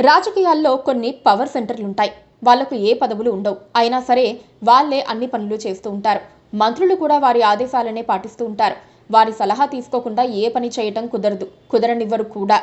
రాజకీయాల్లో కొన్ని పవర్ సెంటర్లుంటాయి. వాళ్లకు ఏ పదవులు ఉండవు. అయినా సరే వాళ్లే అన్ని పనులు చేస్తూ ఉంటారు. మంత్రులు కూడా వారి ఆదేశాలనే పాటిస్తూ ఉంటారు. వారి సలహా తీసుకోకుండా ఏ పని చేయటం కుదరనివ్వరు కూడా.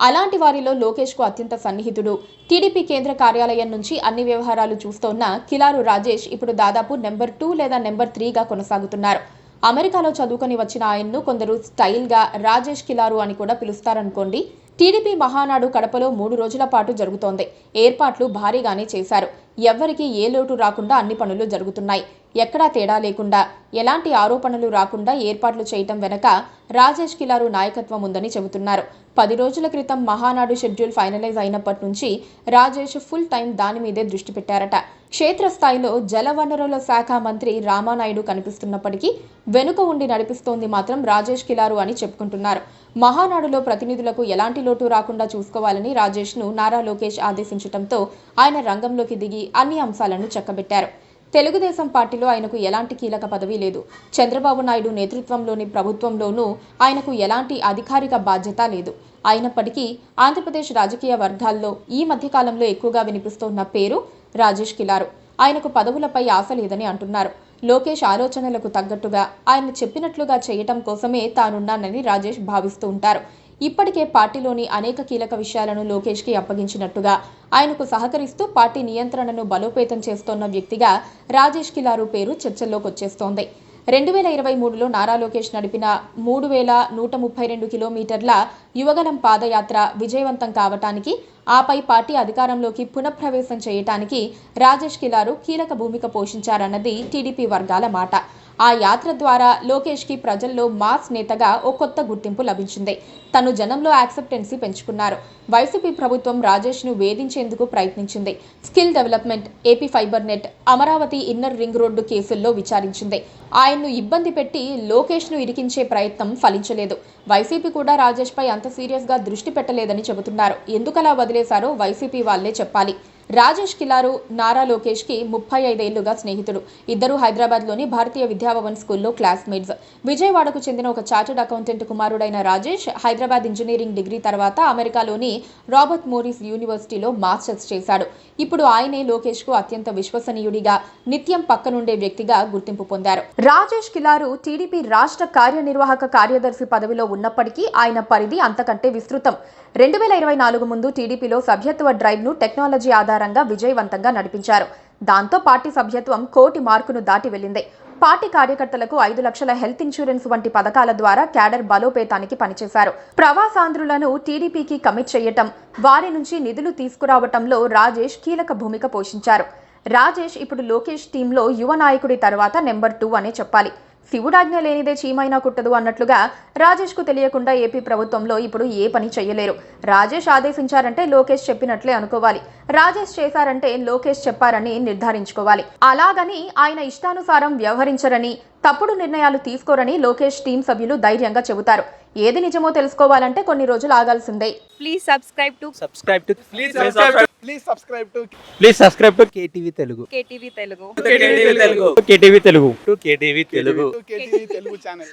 అలాంటి వారిలో లోకేష్ కు అత్యంత సన్నిహితుడు, టీడీపీ కేంద్ర కార్యాలయం నుంచి అన్ని వ్యవహారాలు చూస్తోన్న కిలారు రాజేష్ ఇప్పుడు దాదాపు నెంబర్ 2 లేదా నెంబర్ 3గా కొనసాగుతున్నారు. అమెరికాలో చదువుకొని వచ్చిన ఆయన్ను కొందరు స్టైల్గా రాజేష్ కిలారు అని కూడా పిలుస్తారనుకోండి. టీడీపీ మహానాడు కడపలో 3 రోజుల పాటు జరుగుతోంది. ఏర్పాట్లు భారీగానే చేశారు. ఎవ్వరికీ ఏ లోటు రాకుండా అన్ని పనులు జరుగుతున్నాయి. ఎక్కడా తేడా లేకుండా, ఎలాంటి ఆరోపణలు రాకుండా ఏర్పాట్లు చేయటం వెనక రాజేష్ కిలారు నాయకత్వం ఉందని చెబుతున్నారు. 10 రోజుల క్రితం మహానాడు షెడ్యూల్ ఫైనలైజ్ అయినప్పటి నుంచి రాజేష్ ఫుల్ టైం దాని మీదే దృష్టి పెట్టారట. క్షేత్రస్థాయిలో జలవనరుల శాఖ మంత్రి రామానాయుడు కనిపిస్తున్నప్పటికీ వెనుక ఉండి నడిపిస్తోంది మాత్రం రాజేష్ కిలారు అని చెప్పుకుంటున్నారు. మహానాడులో ప్రతినిధులకు ఎలాంటి లోటు రాకుండా చూసుకోవాలని రాజేష్ను నారా లోకేష్ ఆదేశించడంతో ఆయన రంగంలోకి దిగి అన్ని అంశాలను చక్కబెట్టారు. తెలుగుదేశం పార్టీలో ఆయనకు ఎలాంటి కీలక పదవి లేదు. చంద్రబాబు నాయుడు నేతృత్వంలోని ప్రభుత్వంలోనూ ఆయనకు ఎలాంటి అధికారిక బాధ్యత లేదు. అయినప్పటికీ ఆంధ్రప్రదేశ్ రాజకీయ వర్గాల్లో ఈ మధ్యకాలంలో ఎక్కువగా వినిపిస్తోన్న పేరు రాజేష్ కిలారు. ఆయనకు పదవులపై ఆశ లేదని అంటున్నారు. లోకేష్ ఆలోచనలకు తగ్గట్టుగా ఆయన చెప్పినట్లుగా చేయటం కోసమే తానున్నానని రాజేష్ భావిస్తూ ఉంటారు. ఇప్పటికే పార్టీలోని అనేక కీలక విషయాలను లోకేష్కి అప్పగించినట్టుగా, ఆయనకు సహకరిస్తూ పార్టీ నియంత్రణను బలోపేతం చేస్తోన్న వ్యక్తిగా రాజేష్ కిలారు పేరు చర్చల్లోకి వచ్చేస్తోంది. 2023లో నారా లోకేష్ నడిపిన 3132 కిలోమీటర్ల యువగలం పాదయాత్ర విజయవంతం కావటానికి, ఆపై పార్టీ అధికారంలోకి పునఃప్రవేశం చేయటానికి రాజేష్ కిలారు కీలక భూమిక పోషించారన్నది టీడీపీ వర్గాల మాట. ఆ యాత్ర ద్వారా లోకేష్కి ప్రజల్లో మాస్ నేతగా ఓ కొత్త గుర్తింపు లభించింది. తను జనంలో యాక్సెప్టెన్సీ పెంచుకున్నారు. వైసీపీ ప్రభుత్వం రాజేష్ను వేధించేందుకు ప్రయత్నించింది. Skill development, AP fibre net, Amaravati inner ring road కేసుల్లో విచారించింది. ఆయన్ను ఇబ్బంది పెట్టి లోకేష్ను ఇరికించే ప్రయత్నం ఫలించలేదు. వైసీపీ కూడా రాజేష్పై అంత సీరియస్గా దృష్టి పెట్టలేదని చెబుతున్నారు. ఎందుకలా వదిలేశారో వైసీపీ వాళ్లే చెప్పాలి. రాజేష్ కిలారు నారా లోకేష్కి 35 ఏళ్లుగా స్నేహితుడు. ఇద్దరు హైదరాబాద్లోని భారతీయ విద్యాభవన్ స్కూల్లో క్లాస్మేట్స్. విజయవాడకు చెందిన ఒక చార్టెడ్ అకౌంటెంట్ కుమారుడైన రాజేష్ హైదరాబాద్ ఇంజనీరింగ్ డిగ్రీ తర్వాత అమెరికాలోని రాబర్ట్ మోరిస్ యూనివర్సిటీలో మాస్టర్స్ చేశాడు. ఇప్పుడు ఆయనే లోకేష్కు అత్యంత విశ్వసనీయుడిగా, నిత్యం పక్కనుండే వ్యక్తిగా గుర్తింపు పొందారు. రాజేష్ కిలారు టీడీపీ రాష్ట్ర కార్యనిర్వాహక కార్యదర్శి పదవిలో ఉన్నప్పటికీ ఆయన పరిధి అంతకంటే విస్తృతం. 2024 ముందు టీడీపీలో సభ్యత్వ డ్రైవ్ను టెక్నాలజీ ఆధారంగా విజయవంతంగా నడిపించారు. దాంతో పార్టీ సభ్యత్వం 1 కోటి మార్కును దాటి వెళ్లింది. పార్టీ కార్యకర్తలకు 5 లక్షల హెల్త్ ఇన్సూరెన్స్ వంటి పథకాల ద్వారా క్యాడర్ బలోపేతానికి పనిచేశారు. ప్రవాసాంధ్రులను టీడీపీకి కమిట్ చేయటం, వారి నుంచి నిధులు తీసుకురావటంలో రాజేష్ కీలక భూమిక పోషించారు. రాజేష్ ఇప్పుడు లోకేష్ టీంలో యువ నాయకుడి తర్వాత నెంబర్ 2 అనే చెప్పాలి. శివుడాజ్ఞ లేనిదే చీమైనా కుట్టదు అన్నట్లుగా రాజేష్కు తెలియకుండా ఏపీ ప్రభుత్వంలో ఇప్పుడు ఏ పని చెయ్యలేరు. రాజేష్ ఆదేశించారంటే లోకేష్ చెప్పినట్లే అనుకోవాలి. రాజేష్ చేశారంటే లోకేష్ చెప్పారని నిర్ధారించుకోవాలి. అలాగని ఆయన ఇష్టానుసారం వ్యవహరించరని, తప్పుడు నిర్ణయాలు తీసుకోరని లోకేష్ టీం సభ్యులు ధైర్యంగా చెబుతారు. ఏది నిజమో తెలుసుకోవాలంటే కొన్ని రోజులు ఆగాల్సిందే. Please subscribe to KTV Telugu. KTV Telugu. KTV Telugu channel.